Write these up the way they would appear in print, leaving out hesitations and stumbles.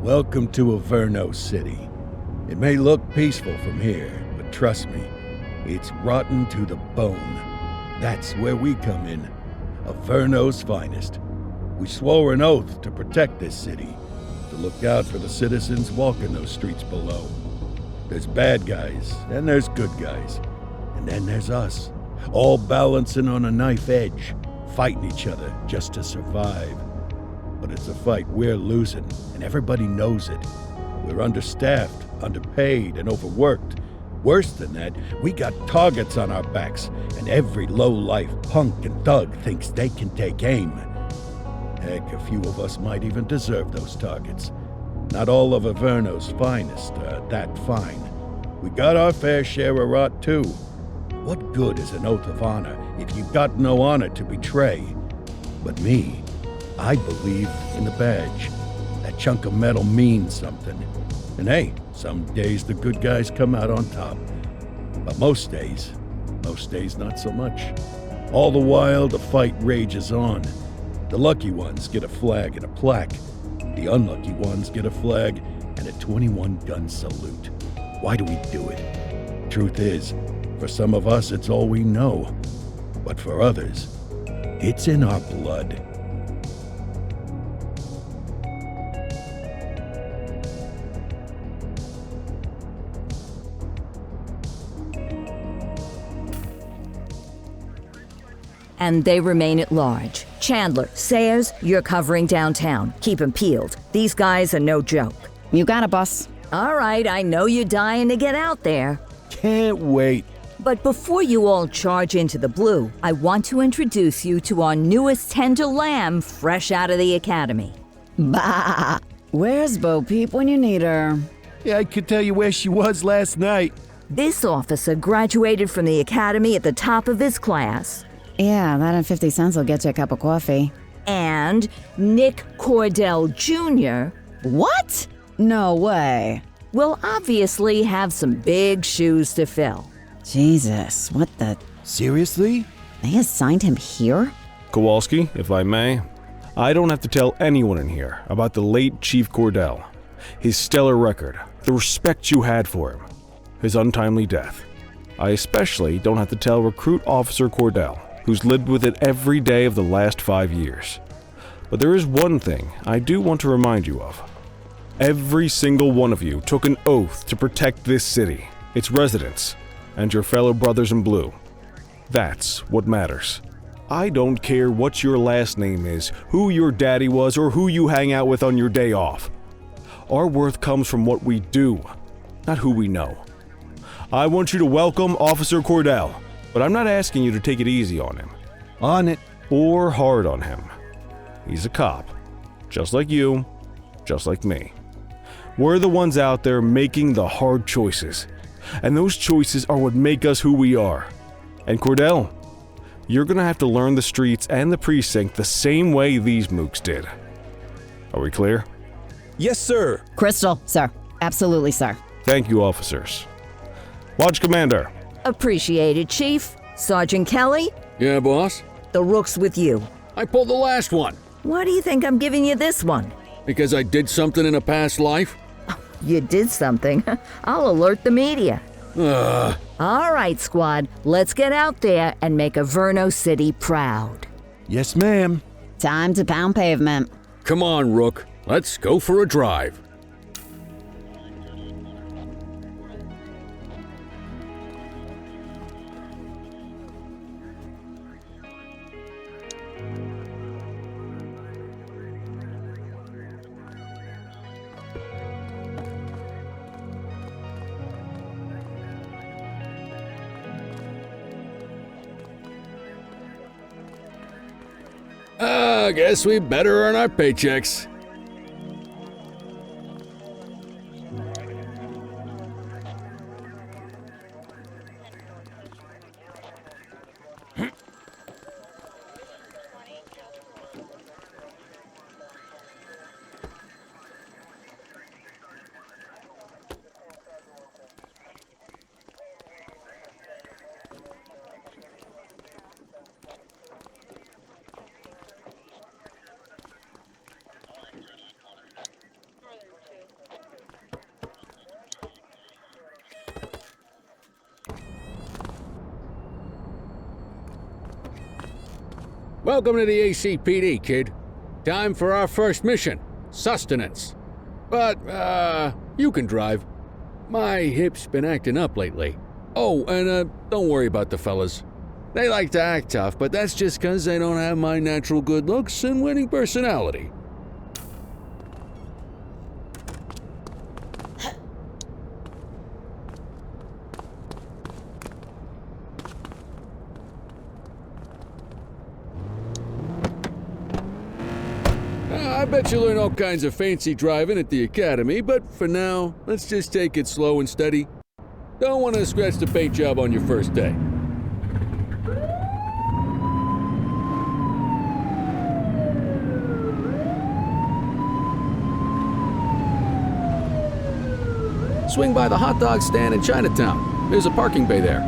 Welcome to Averno City. It may look peaceful from here, but trust me, it's rotten to the bone. That's where we come in. Averno's finest. We swore an oath to protect this city, to look out for the citizens walking those streets below. There's bad guys, and there's good guys. And then there's us, all balancing on a knife edge, fighting each other just to survive. But it's a fight we're losing, and everybody knows it. We're understaffed, underpaid, and overworked. Worse than that, we got targets on our backs, and every low-life punk and thug thinks they can take aim. Heck, a few of us might even deserve those targets. Not all of Averno's finest are that fine. We got our fair share of rot, too. What good is an oath of honor if you got no honor to betray? But me, I believe in the badge. That chunk of metal means something. And hey, some days the good guys come out on top. But most days not so much. All the while, the fight rages on. The lucky ones get a flag and a plaque. The unlucky ones get a flag and a 21-gun salute. Why do we do it? Truth is, for some of us, it's all we know. But for others, it's in our blood. And they remain at large. Chandler, Sayers, you're covering downtown. Keep 'em peeled. These guys are no joke. You got it, boss. All right, I know you're dying to get out there. Can't wait. But before you all charge into the blue, I want to introduce you to our newest tender lamb fresh out of the academy. Bah! Where's Bo Peep when you need her? Yeah, I could tell you where she was last night. This officer graduated from the academy at the top of his class. Yeah, that and 50 cents will get you a cup of coffee. And Nick Cordell Jr. What? No way. will obviously have some big shoes to fill. Jesus, what the... Seriously? They assigned him here? Kowalski, if I may, I don't have to tell anyone in here about the late Chief Cordell, his stellar record, the respect you had for him, his untimely death. I especially don't have to tell Recruit Officer Cordell, who's lived with it every day of the last 5 years. But there is one thing I do want to remind you of. Every single one of you took an oath to protect this city, its residents, and your fellow brothers in blue. That's what matters. I don't care what your last name is, who your daddy was, or who you hang out with on your day off. Our worth comes from what we do, not who we know. I want you to welcome Officer Cordell, but I'm not asking you to take it easy on him. On it. Or hard on him. He's a cop, just like you, just like me. We're the ones out there making the hard choices, and those choices are what make us who we are. And Cordell, you're gonna have to learn the streets and the precinct the same way these mooks did. Are we clear? Yes, sir. Crystal, sir. Absolutely, sir. Thank you, officers. Lodge Commander. Appreciated, Chief. Sergeant Kelly, Yeah, boss? the rook's with you. I pulled the last one Why do you think I'm giving you this one? because I did something in a past life. You did something. I'll alert the media. All right, squad, let's get out there and make Averno City proud. Yes, ma'am. Time to pound pavement. Come on, Rook. Let's go for a drive. I guess we better earn our paychecks. Welcome to the ACPD, kid. Time for our first mission, sustenance. But, you can drive. My hip's been acting up lately. Oh, and, don't worry about the fellas. They like to act tough, but that's just 'cause they don't have my natural good looks and winning personality. I bet you learn all kinds of fancy driving at the academy, but for now, let's just take it slow and steady. Don't want to scratch the paint job on your first day. Swing by the hot dog stand in Chinatown. There's a parking bay there.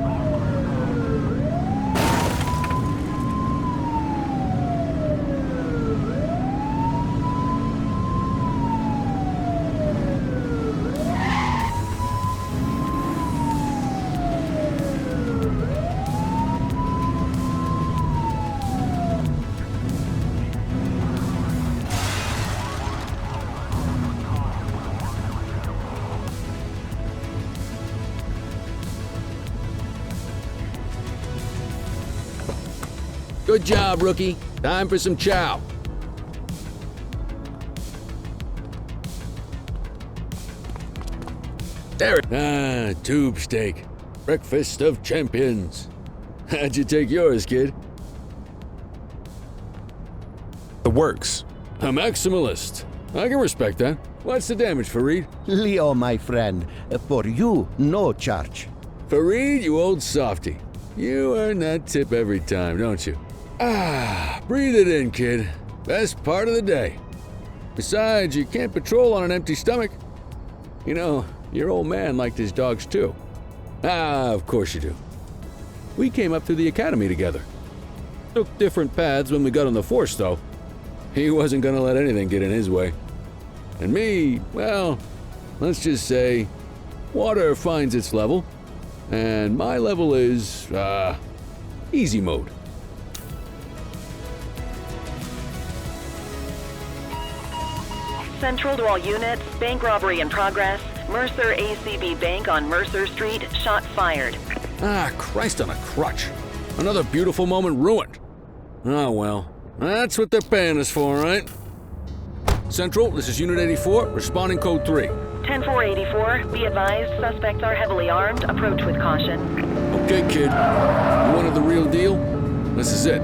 Good job, rookie. Time for some chow. There it. Ah, tube steak. Breakfast of champions. How'd you take yours, kid? The works. A maximalist. I can respect that. What's the damage, Fareed? Leo, my friend, for you, no charge. Fareed, you old softy. You earn that tip every time, don't you? Ah, breathe it in, kid. Best part of the day. Besides, you can't patrol on an empty stomach. You know, your old man liked his dogs too. Ah, of course you do. We came up through the academy together. Took different paths when we got on the force, though. He wasn't gonna let anything get in his way. And me, well, let's just say, water finds its level, and my level is, easy mode. Central to all units, bank robbery in progress. Mercer ACB Bank on Mercer Street, shot fired. Ah, Christ on a crutch. Another beautiful moment ruined. Oh well, that's what they're paying us for, right? Central, this is Unit 84, responding code 3. 10-484, be advised, suspects are heavily armed, approach with caution. Okay, kid. You wanted the real deal? This is it.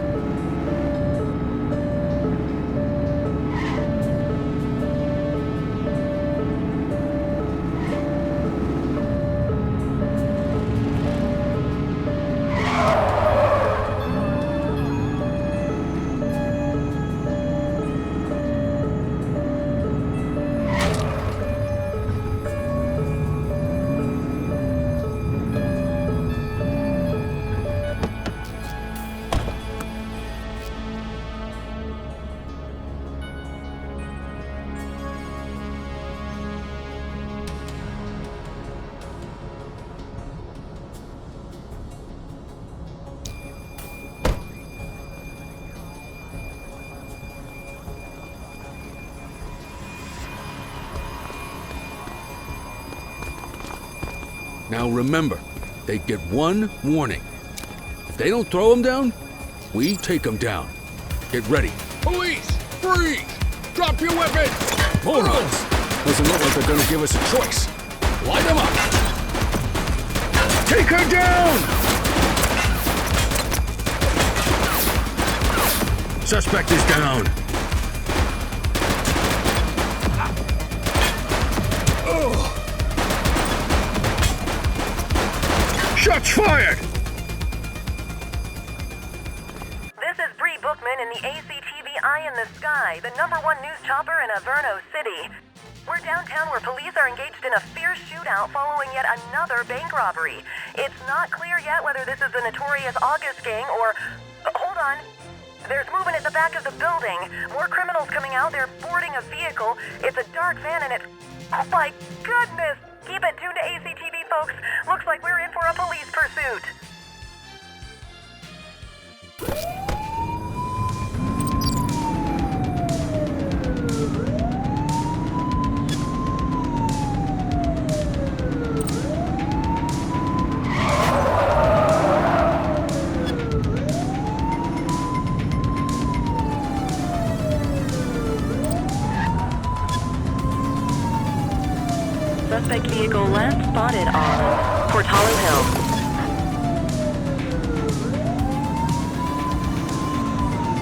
Now remember, they get one warning. If they don't throw them down, we take them down. Get ready. Police! Freeze! Drop your weapons! Morons! Doesn't look like they're gonna give us a choice. Light them up! Take her down! Suspect is down. Shots fired! This is Bree Bookman in the ACTV Eye in the Sky, the #1 news chopper in Averno City. We're downtown where police are engaged in a fierce shootout following yet another bank robbery. It's not clear yet whether this is the notorious August gang or... hold on. There's movement at the back of the building. More criminals coming out. They're boarding a vehicle. It's a dark van and it's... oh my goodness! Keep it tuned to ACTV, folks. Looks like we're in for a police pursuit. Suspect vehicle last spotted on Port Hollow Hill.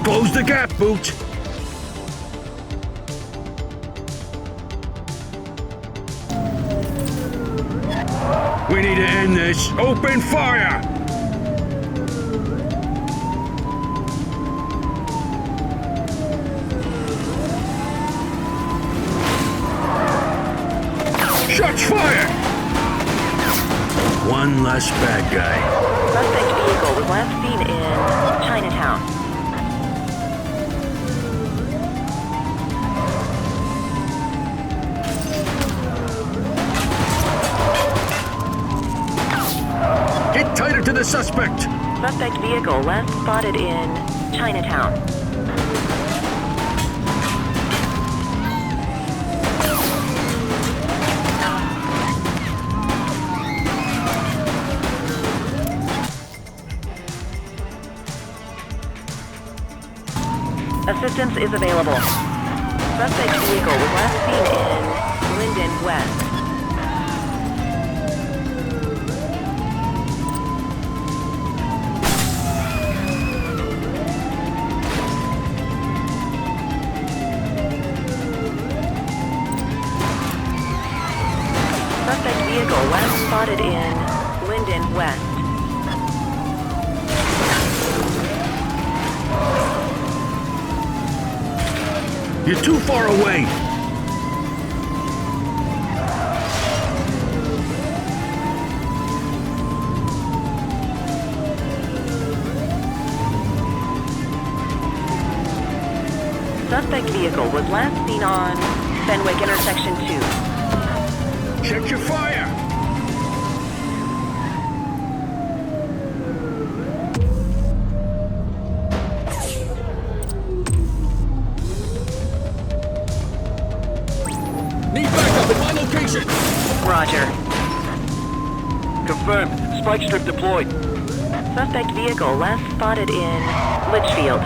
Close the gap, Booch! We need to end this. Open fire! Shots fired! One less bad guy. Suspect vehicle was last seen in Chinatown. Get tighter to the suspect! Suspect vehicle last spotted in Chinatown. Assistance is available. Suspect vehicle was last seen in Linden West. Suspect vehicle last spotted in Linden West. You're too far away! Suspect vehicle was last seen on Fenwick intersection 2. Check your fire! Need backup at my location! Roger. Confirmed. Spike strip deployed. Suspect vehicle last spotted in Litchfield.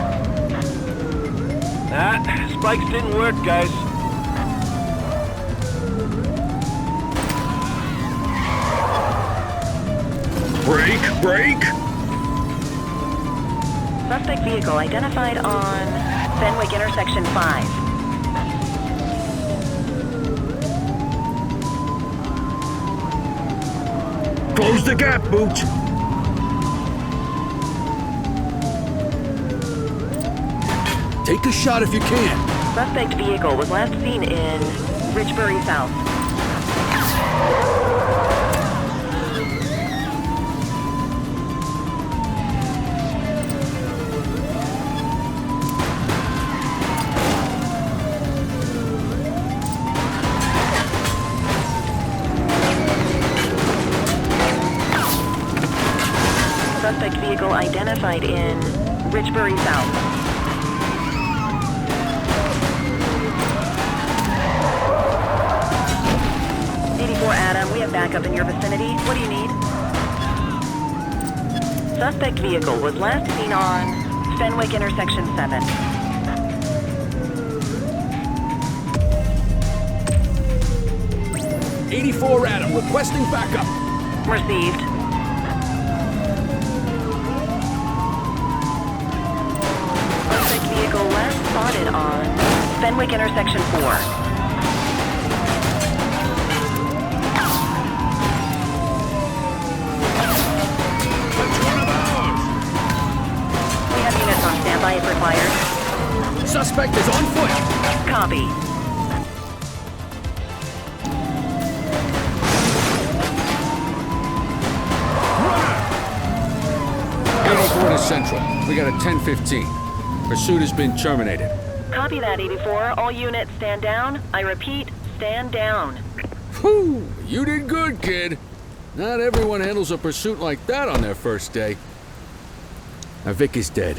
Spikes didn't work, guys. Break! Suspect vehicle identified on Fenwick intersection 5. Close the gap, Booch! Take a shot if you can. Suspect vehicle was last seen in Richbury South. Suspect vehicle identified in Richbury South. Adam, we have backup in your vicinity. What do you need? Suspect vehicle was last seen on Fenwick intersection 7. '84 Adam, requesting backup. Received. Suspect vehicle last spotted on Fenwick intersection 4. Standby if required. Suspect is on foot. Copy. '84 to Central. We got a 10:15. Pursuit has been terminated. Copy that, 84. All units stand down. I repeat, stand down. Whew! You did good, kid. Not everyone handles a pursuit like that on their first day. Now Vic is dead.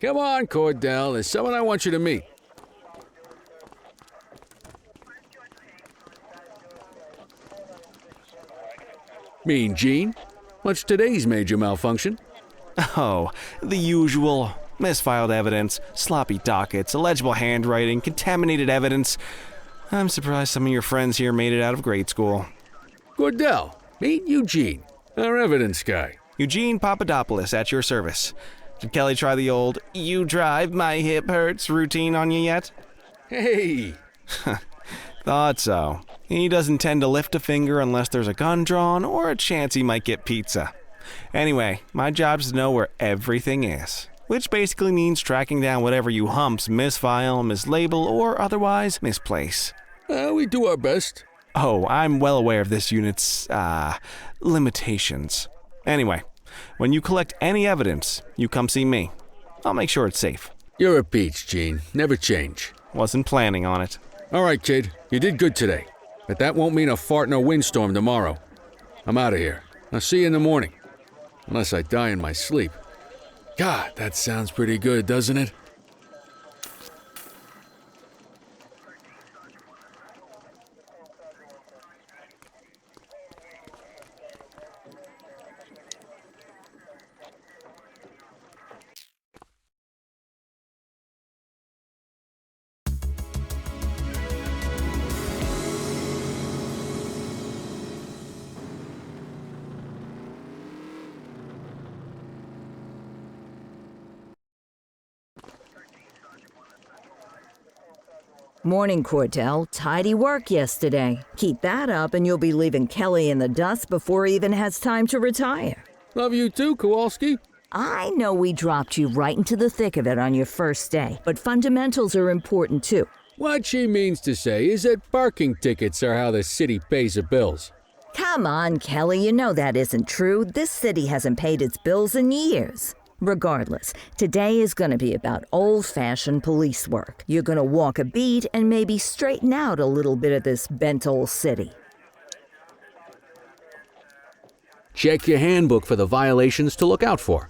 Come on, Cordell. There's someone I want you to meet. Mean Gene? What's today's major malfunction? Oh, the usual. Misfiled evidence, sloppy dockets, illegible handwriting, contaminated evidence. I'm surprised some of your friends here made it out of grade school. Cordell, meet Eugene, our evidence guy. Eugene Papadopoulos at your service. Did Kelly try the old, "you drive, my hip hurts" routine on you yet? Hey! Thought so. He doesn't tend to lift a finger unless there's a gun drawn or a chance he might get pizza. Anyway, my job's to know where everything is, which basically means tracking down whatever you humps misfile, mislabel, or otherwise misplace. We do our best. Oh, I'm well aware of this unit's, limitations. Anyway, when you collect any evidence, you come see me. I'll make sure it's safe. You're a peach, Gene. Never change. Wasn't planning on it. All right, kid. You did good today. But that won't mean a fart in a windstorm tomorrow. I'm out of here. I'll see you in the morning. Unless I die in my sleep. God, that sounds pretty good, doesn't it? Morning, Cordell. Tidy work yesterday. Keep that up and you'll be leaving Kelly in the dust before he even has time to retire. Love you too, Kowalski. I know we dropped you right into the thick of it on your first day, but fundamentals are important too. What she means to say is that parking tickets are how the city pays the bills. Come on, Kelly, you know that isn't true. This city hasn't paid its bills in years. Regardless, today is going to be about old-fashioned police work. You're going to walk a beat and maybe straighten out a little bit of this bent old city. Check your handbook for the violations to look out for.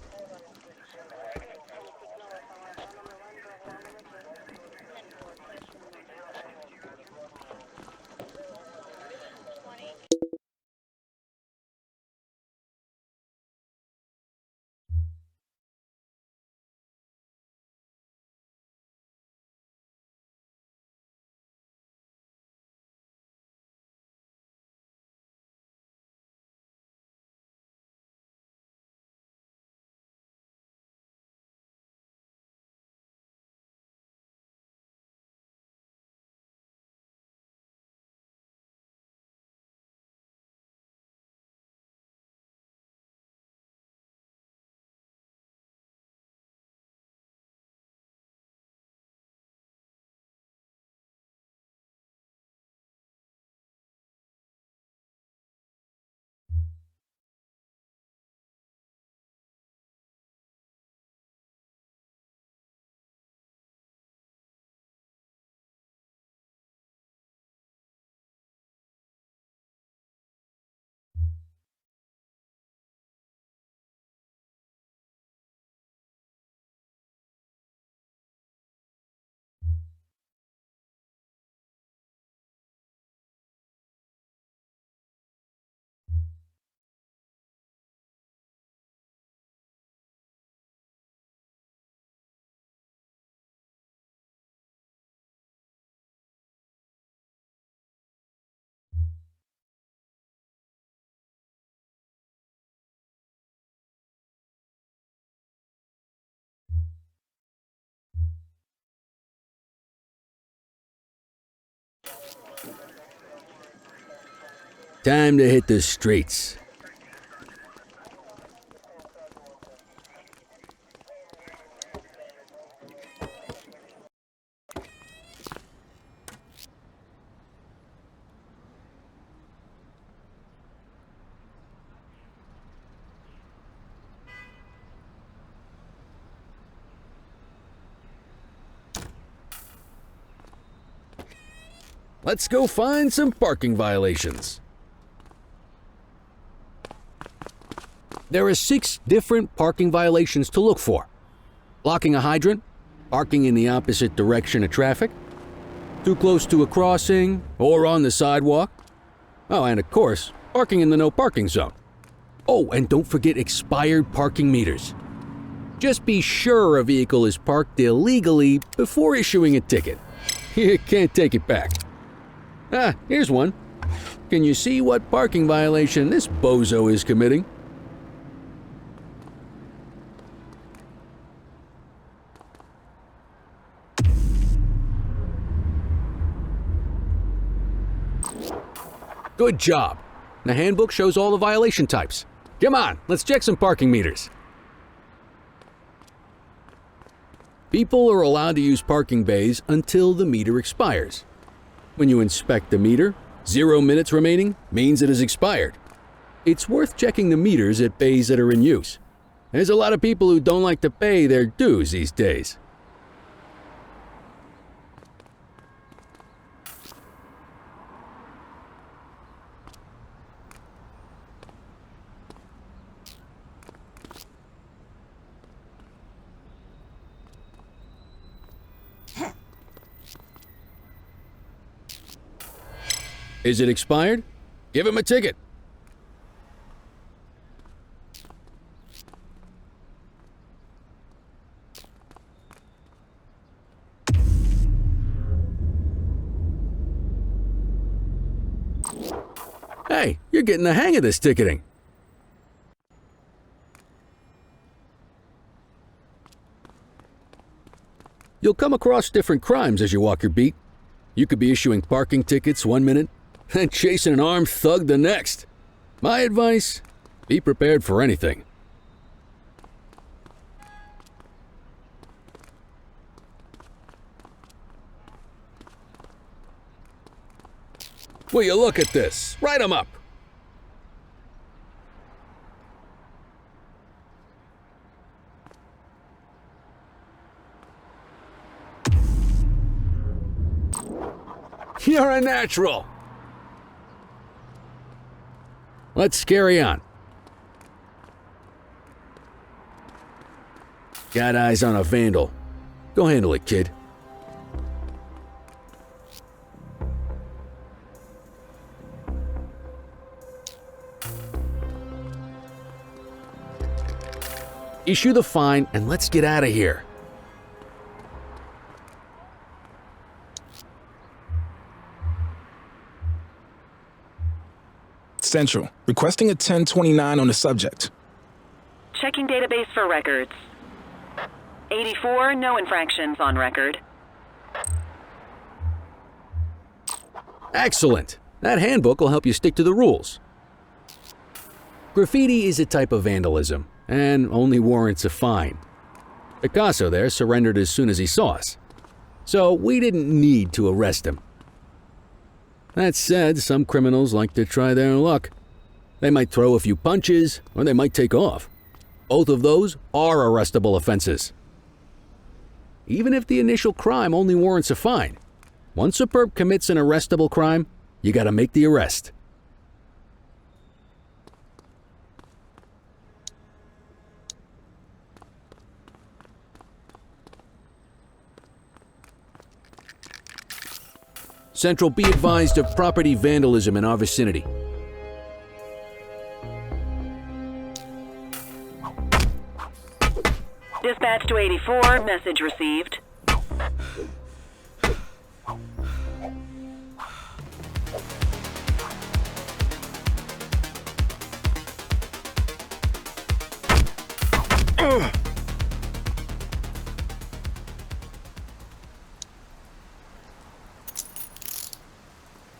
Time to hit the streets. Let's go find some parking violations. There are 6 different parking violations to look for. Blocking a hydrant, parking in the opposite direction of traffic, too close to a crossing or on the sidewalk. Oh, and of course, parking in the no parking zone. Oh, and don't forget expired parking meters. Just be sure a vehicle is parked illegally before issuing a ticket. You can't take it back. Ah, here's one. Can you see what parking violation this bozo is committing? Good job. The handbook shows all the violation types. Come on, let's check some parking meters. People are allowed to use parking bays until the meter expires. When you inspect the meter, 0 minutes remaining means it has expired. It's worth checking the meters at bays that are in use. There's a lot of people who don't like to pay their dues these days. Is it expired? Give him a ticket. Hey, you're getting the hang of this ticketing. You'll come across different crimes as you walk your beat. You could be issuing parking tickets 1 minute, and chasing an armed thug the next. My advice, be prepared for anything. Will you look at this? Write 'em up. You're a natural. Let's carry on. Got eyes on a vandal. Go handle it, kid. Issue the fine and let's get out of here. Central, requesting a 1029 on the subject. Checking database for records. 84, no infractions on record. Excellent. That handbook will help you stick to the rules. Graffiti is a type of vandalism and only warrants a fine. Picasso there surrendered as soon as he saw us, so we didn't need to arrest him. That said, some criminals like to try their luck. They might throw a few punches, or they might take off. Both of those are arrestable offenses. Even if the initial crime only warrants a fine, once a perp commits an arrestable crime, you gotta make the arrest. Central, be advised of property vandalism in our vicinity. Dispatch to 84, message received.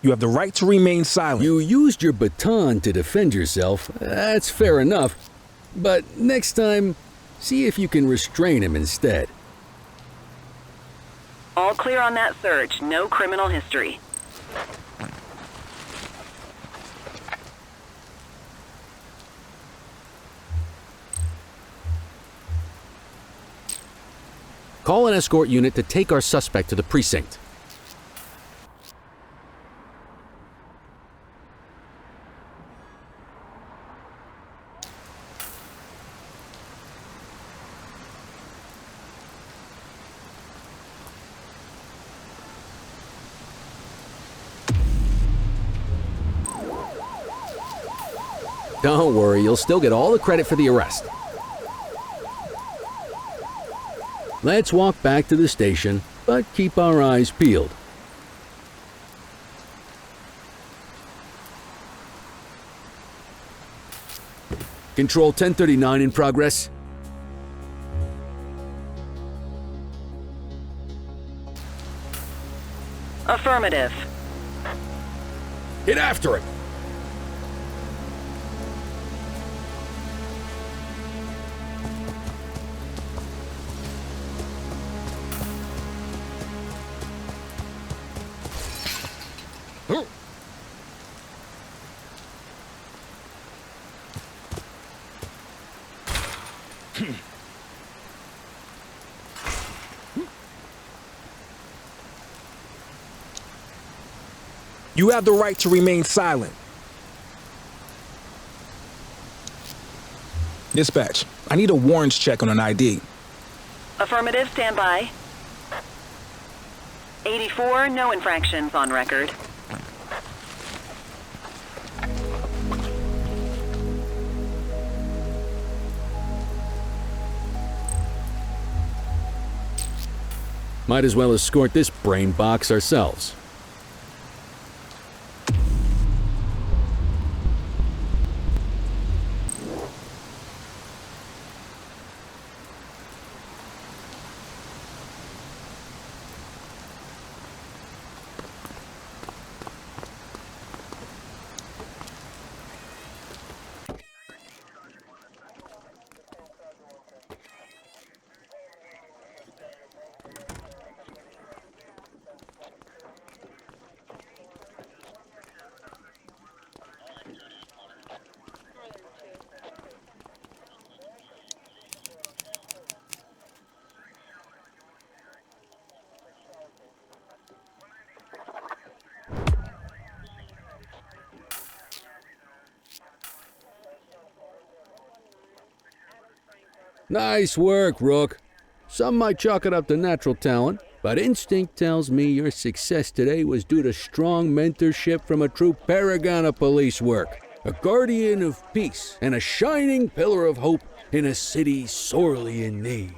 You have the right to remain silent. You used your baton to defend yourself. That's fair enough. But next time, see if you can restrain him instead. All clear on that search. No criminal history. Call an escort unit to take our suspect to the precinct. Don't worry, you'll still get all the credit for the arrest. Let's walk back to the station, but keep our eyes peeled. Control 1039 in progress. Affirmative. Get after it! You have the right to remain silent. Dispatch, I need a warrants check on an ID. Affirmative, stand by. 84, no infractions on record. Might as well escort this brain box ourselves. Nice work, Rook. Some might chalk it up to natural talent, but instinct tells me your success today was due to strong mentorship from a true paragon of police work, a guardian of peace, and a shining pillar of hope in a city sorely in need.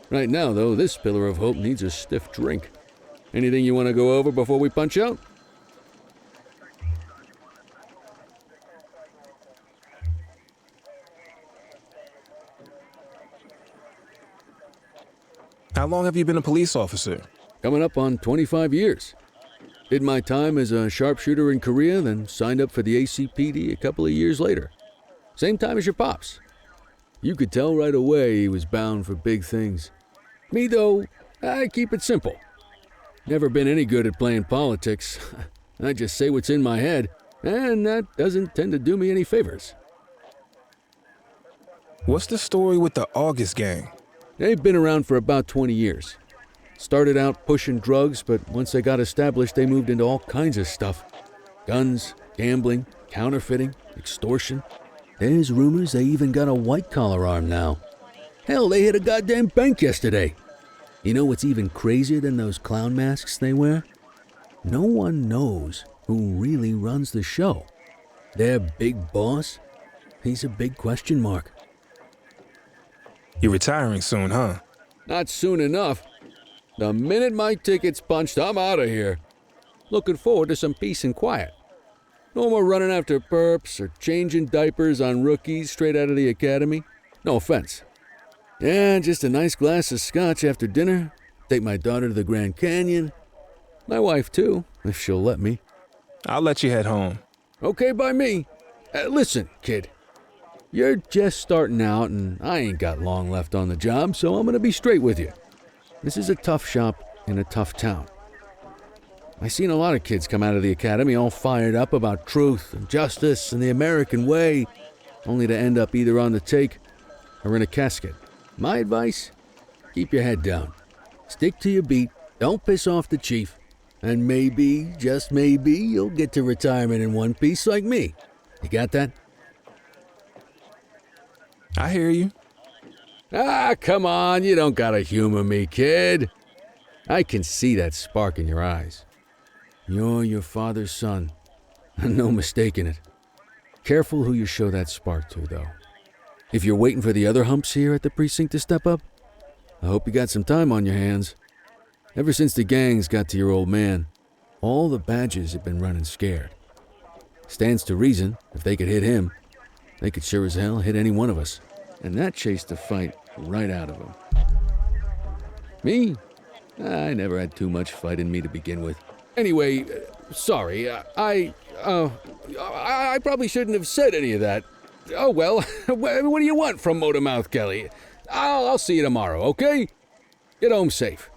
Right now, though, this pillar of hope needs a stiff drink. Anything you want to go over before we punch out? How long have you been a police officer? Coming up on 25 years. Did my time as a sharpshooter in Korea, then signed up for the ACPD a couple of years later. Same time as your pops. You could tell right away he was bound for big things. Me, though, I keep it simple. Never been any good at playing politics. I just say what's in my head, and that doesn't tend to do me any favors. What's the story with the August gang? They've been around for about 20 years. Started out pushing drugs, but once they got established, they moved into all kinds of stuff. Guns, gambling, counterfeiting, extortion. There's rumors they even got a white-collar arm now. Hell, they hit a goddamn bank yesterday. You know what's even crazier than those clown masks they wear? No one knows who really runs the show. Their big boss? He's a big question mark. You're retiring soon, huh? Not soon enough. The minute my ticket's punched, I'm out of here. Looking forward to some peace and quiet. No more running after perps or changing diapers on rookies straight out of the academy. No offense. Yeah, just a nice glass of scotch after dinner. Take my daughter to the Grand Canyon. My wife, too, if she'll let me. I'll let you head home. Okay by me. Listen, kid. You're just starting out, and I ain't got long left on the job, so I'm gonna be straight with you. This is a tough shop in a tough town. I seen a lot of kids come out of the academy all fired up about truth and justice and the American way, only to end up either on the take or in a casket. My advice? Keep your head down. Stick to your beat, don't piss off the chief, and maybe, just maybe, you'll get to retirement in one piece like me. You got that? I hear you. Ah, come on, you don't gotta humor me, kid. I can see that spark in your eyes. You're your father's son, and no mistaking it. Careful who you show that spark to, though. If you're waiting for the other humps here at the precinct to step up, I hope you got some time on your hands. Ever since the gangs got to your old man, all the badges have been running scared. Stands to reason, if they could hit him, they could sure as hell hit any one of us. And that chased the fight right out of him. Me? I never had too much fight in me to begin with. Anyway, sorry, I probably shouldn't have said any of that. Oh well, what do you want from Motormouth Kelly? I'll see you tomorrow, okay? Get home safe.